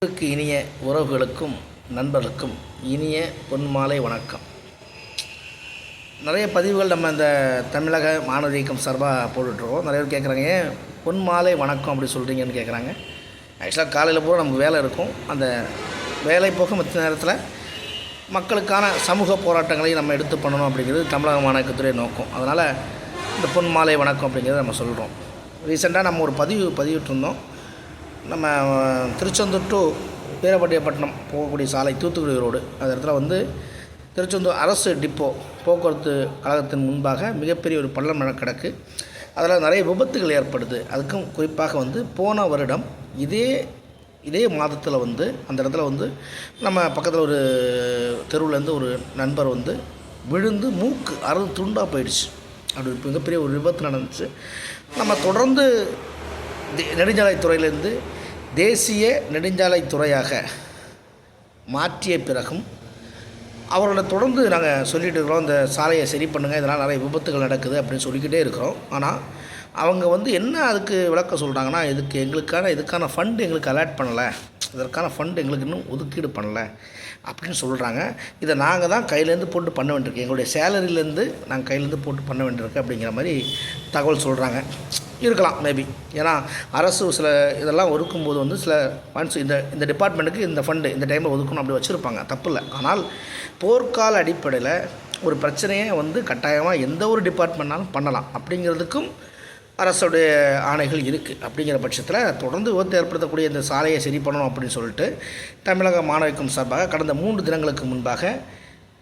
இனிய உறவுகளுக்கும் நண்பர்களுக்கும் இனிய பொன்மாலை வணக்கம். நிறைய பதிவுகள் நம்ம இந்த தமிழக மாணவர் இயக்கம் சார்பாக போட்டுட்ருக்கோம். நிறைய பேர் கேட்குறாங்க, ஏன் பொன்மாலை வணக்கம் அப்படி சொல்கிறீங்கன்னு கேட்குறாங்க. ஆக்சுவலாக காலையில் பூரா நமக்கு வேலை இருக்கும். அந்த வேலை போக மற்ற நேரத்தில் மக்களுக்கான சமூக போராட்டங்களை நம்ம எடுத்து பண்ணணும் அப்படிங்கிறது தமிழக மாணவர் இயக்கத்துடைய நோக்கம். அதனால் இந்த பொன்மாலை வணக்கம் அப்படிங்கிறத நம்ம சொல்கிறோம். ரீசெண்டாக நம்ம ஒரு பதிவிட்டிருந்தோம். நம்ம திருச்செந்தூர் டு வீரபாண்டியப்பட்டினம் போகக்கூடிய சாலை தூத்துக்குடி ரோடு, அந்த இடத்துல திருச்செந்தூர் அரசு டிப்போ போக்குவரத்து கழகத்தின் முன்பாக மிகப்பெரிய ஒரு பள்ளம் கிடக்கு. அதில் நிறைய விபத்துகள் ஏற்படுது. அதுக்கும் குறிப்பாக போன வருடம் இதே மாதத்தில் அந்த இடத்துல நம்ம பக்கத்தில் ஒரு தெருவிலேருந்து ஒரு நண்பர் விழுந்து மூக்கு அறுந்து துண்டாக போயிடுச்சு. அப்படி மிகப்பெரிய ஒரு விபத்து நடந்துச்சு. நம்ம தொடர்ந்து நெடுஞ்சாலைத்துறையிலேருந்து தேசிய நெடுஞ்சாலைத்துறையாக மாற்றிய பிறகும் அவர்களை தொடர்ந்து நாங்கள் சொல்லிகிட்டு இருக்கிறோம், இந்த சாலையை சரி பண்ணுங்கள், இதனால் நிறைய விபத்துகள் நடக்குது அப்படின்னு சொல்லிக்கிட்டே இருக்கிறோம். ஆனால் அவங்க என்ன அதுக்கு விளக்கம் சொல்கிறாங்கன்னா, இதுக்கான ஃபண்டு எங்களுக்கு அலாட் பண்ணலை, இதற்கான ஃபண்டு எங்களுக்கு இன்னும் ஒதுக்கீடு பண்ணலை அப்படின்னு சொல்கிறாங்க. இதை நாங்கள் தான் கையிலேருந்து போட்டு பண்ண வேண்டியிருக்கு, எங்களுடைய சேலரியிலேருந்து நாங்கள் கையிலேருந்து போட்டு பண்ண வேண்டியிருக்கு அப்படிங்கிற மாதிரி தகவல் சொல்கிறாங்க. இருக்கலாம் மேபி. ஏன்னா அரசு சில இதெல்லாம் ஒதுக்கும்போது சில ஃபண்ட்ஸ் இந்த டிபார்ட்மெண்ட்டுக்கு இந்த ஃபண்டு இந்த டைமில் ஒதுக்கணும் அப்படி வச்சுருப்பாங்க, தப்பு இல்லை. ஆனால் போர்க்கால அடிப்படையில் ஒரு பிரச்சனையை கட்டாயமாக எந்த ஒரு டிபார்ட்மெண்ட்னாலும் பண்ணலாம் அப்படிங்கிறதுக்கும் அரசுடைய ஆணைகள் இருக்குது. அப்படிங்கிற பட்சத்தில் தொடர்ந்து விபத்து ஏற்படுத்தக்கூடிய இந்த சாலையை சரி பண்ணணும் அப்படின்னு சொல்லிட்டு தமிழக மாணவர் இயக்கம் சார்பாக கடந்த 3 தினங்களுக்கு முன்பாக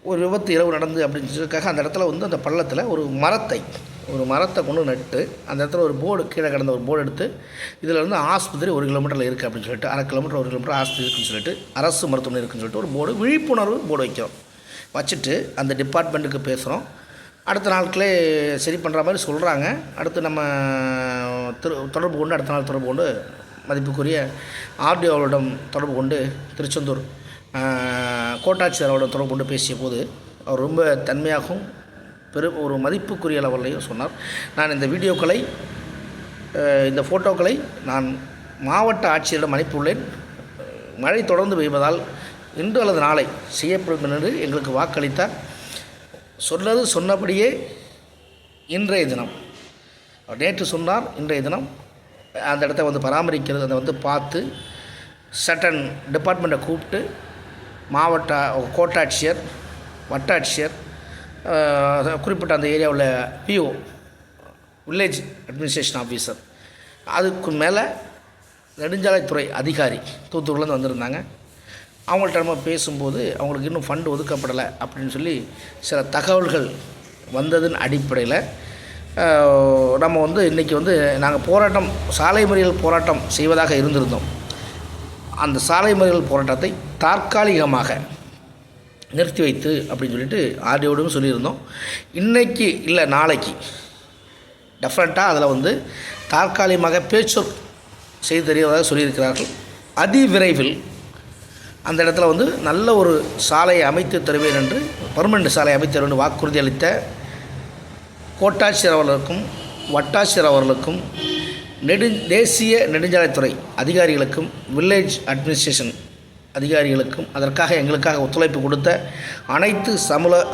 ஒரு விபத்து இரவு நடந்து அப்படின்னு சொல்லியிருக்காங்க. அந்த இடத்துல அந்த பள்ளத்தில் ஒரு மரத்தை கொண்டு நட்டு அந்த இடத்துல ஒரு போர்டு கீழே கிடந்த ஒரு போர்டு எடுத்து இதில் ஆஸ்பத்திரி 1 கிலோமீட்டரில் இருக்குது அப்படின்னு சொல்லிட்டு, 1/2 கிலோமீட்டர் 1 கிலோமீட்டர் ஆஸ்பத்திரி இருக்குன்னு சொல்லிட்டு அரசு மருத்துவமனை இருக்குன்னு சொல்லிட்டு ஒரு போர்டு, விழிப்புணர்வு போர்டு வச்சுட்டு அந்த டிபார்ட்மெண்ட்டுக்கு பேசுகிறோம். அடுத்த நாட்களே சரி பண்ணுற மாதிரி சொல்கிறாங்க. அடுத்து நம்ம தொடர்பு கொண்டு அடுத்த நாள் தொடர்பு கொண்டு மதிப்புக்குரிய ஆர்டிஓவிடம் தொடர்பு கொண்டு திருச்செந்தூர் கோட்டாட்சியர் அவரிடம் தொடர்பு கொண்டு பேசிய போது அவர் ரொம்ப தன்மையாகவும் ஒரு மதிப்புக்குரிய லெவல்லையும் சொன்னார். நான் இந்த வீடியோக்களை இந்த ஃபோட்டோக்களை நான் மாவட்ட ஆட்சியரிடம் அனுப்பியுள்ளேன். மழை தொடர்ந்து பெய்வதால் இன்று அல்லது நாளை செய்யப்படும் என்று எங்களுக்கு வாக்களித்தார். சொன்னபடியே இன்றைய தினம், நேற்று சொன்னார், இன்றைய தினம் அந்த இடத்த பராமரிக்கிறது, அதை பார்த்து சட்டன் டிபார்ட்மெண்ட்டை கூப்பிட்டு மாவட்ட கோட்டாட்சியர், வட்டாட்சியர், குறிப்பிட்ட அந்த ஏரியாவில் பிஓ, வில்லேஜ் அட்மினிஸ்ட்ரேஷன் ஆஃபீஸர், அதுக்கு மேலே நெடுஞ்சாலைத்துறை அதிகாரி தூத்துக்குடிலேருந்து வந்திருந்தாங்க. அவங்கள்ட்ட நம்ம பேசும்போது அவங்களுக்கு இன்னும் ஃபண்டு ஒதுக்கப்படலை அப்படின்னு சொல்லி சில தகவல்கள் வந்ததன் அடிப்படையில் நம்ம இன்றைக்கி நாங்கள் சாலை மறியல் போராட்டம் செய்வதாக இருந்திருந்தோம். அந்த சாலை மறியல் போராட்டத்தை தற்காலிகமாக நிறுத்தி வைத்து அப்படின்னு சொல்லிட்டு ஆர்டிஓடும் சொல்லியிருந்தோம். இன்றைக்கி இல்லை நாளைக்கு டெஃபினட்டாக அதில் தற்காலிகமாக பேச்சு செய்து தெரியவதாக சொல்லியிருக்கிறார்கள். அதிவிரைவில் அந்த இடத்துல நல்ல ஒரு சாலையை அமைத்து தருவேன் என்று, பர்மனெண்ட் சாலையை அமைத்து தருவேன் வாக்குறுதி அளித்த கோட்டாட்சியர் அவர்களுக்கும் வட்டாட்சியர் அவர்களுக்கும் தேசிய நெடுஞ்சாலைத்துறை அதிகாரிகளுக்கும் வில்லேஜ் அட்மினிஸ்ட்ரேஷன் அதிகாரிகளுக்கும் அதற்காக எங்களுக்காக ஒத்துழைப்பு கொடுத்த அனைத்து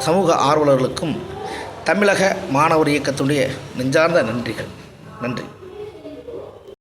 சமூக ஆர்வலர்களுக்கும் தமிழக மாணவர் இயக்கத்துடைய நெஞ்சார்ந்த நன்றிகள். நன்றி.